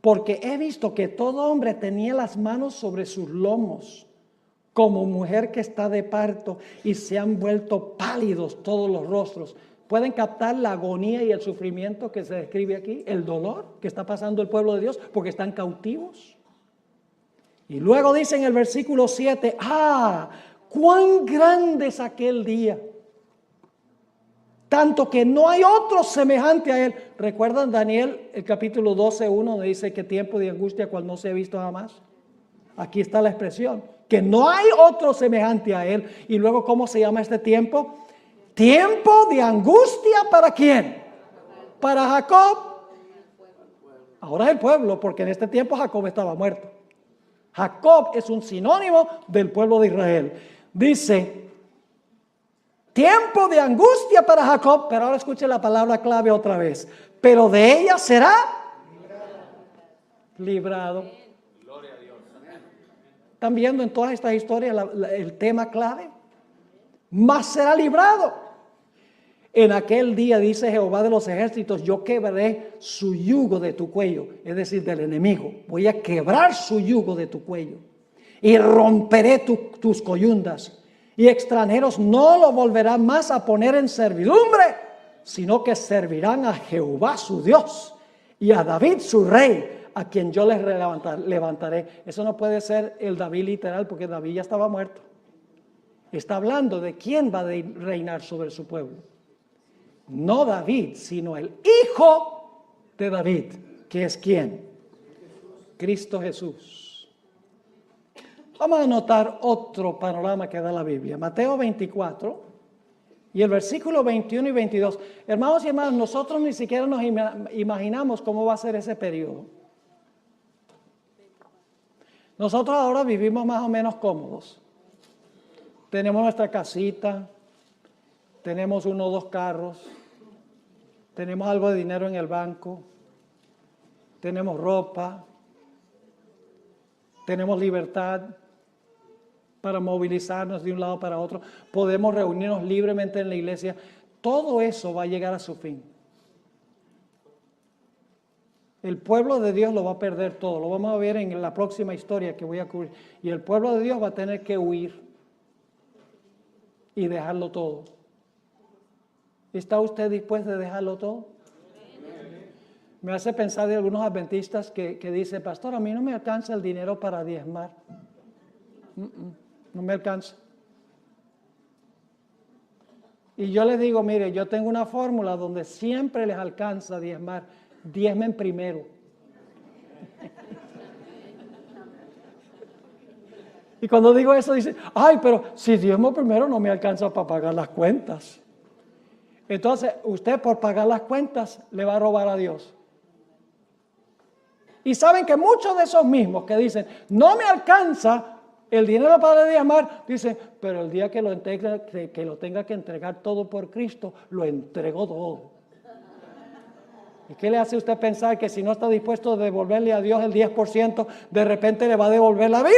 porque he visto que todo hombre tenía las manos sobre sus lomos, como mujer que está de parto, y se han vuelto pálidos todos los rostros. ¿Pueden captar la agonía y el sufrimiento que se describe aquí? El dolor que está pasando el pueblo de Dios porque están cautivos. Y luego dice en el versículo 7, cuán grande es aquel día, tanto que no hay otro semejante a él. ¿Recuerdan Daniel, el capítulo 12:1, donde dice que tiempo de angustia cual no se ha visto jamás? Aquí está la expresión, que no hay otro semejante a él. Y luego, ¿cómo se llama este tiempo? Tiempo de angustia, ¿para quién? Para Jacob. Ahora es el pueblo, porque en este tiempo Jacob estaba muerto. Jacob es un sinónimo del pueblo de Israel. Dice, tiempo de angustia para Jacob, pero ahora escuche la palabra clave otra vez. Pero de ella será librado. Gloria a Dios. ¿Están viendo en todas estas historias el tema clave? Mas será librado. En aquel día, dice Jehová de los ejércitos, yo quebraré su yugo de tu cuello, es decir, del enemigo. Voy a quebrar su yugo de tu cuello y romperé tus coyundas. Y extranjeros no lo volverán más a poner en servidumbre, sino que servirán a Jehová su Dios y a David su rey, a quien yo les levantaré. Eso no puede ser el David literal, porque David ya estaba muerto. Está hablando de quién va a reinar sobre su pueblo. No David, sino el hijo de David, que es ¿quién? Cristo Jesús. Vamos a notar otro panorama que da la Biblia. Mateo 24 y el versículo 21 y 22. Hermanos y hermanas, nosotros ni siquiera nos imaginamos cómo va a ser ese periodo. Nosotros ahora vivimos más o menos cómodos. Tenemos nuestra casita, tenemos 1 o 2 carros, tenemos algo de dinero en el banco, tenemos ropa, tenemos libertad para movilizarnos de un lado para otro, podemos reunirnos libremente en la iglesia. Todo eso va a llegar a su fin. El pueblo de Dios lo va a perder todo, lo vamos a ver en la próxima historia que voy a cubrir. Y el pueblo de Dios va a tener que huir y dejarlo todo. ¿Está usted dispuesto a dejarlo todo? Me hace pensar de algunos adventistas que dicen, pastor, a mí no me alcanza el dinero para diezmar. No me alcanza. Y yo les digo, mire, yo tengo una fórmula donde siempre les alcanza diezmar. Diezmen primero. Y cuando digo eso, dicen, ay, pero si diezmo primero no me alcanza para pagar las cuentas. Entonces, usted por pagar las cuentas le va a robar a Dios. Y saben que muchos de esos mismos que dicen, no me alcanza el dinero para diezmar, dicen, pero el día que lo tenga que entregar todo por Cristo, lo entrego todo. ¿Y qué le hace a usted pensar que si no está dispuesto a devolverle a Dios el 10%, de repente le va a devolver la vida?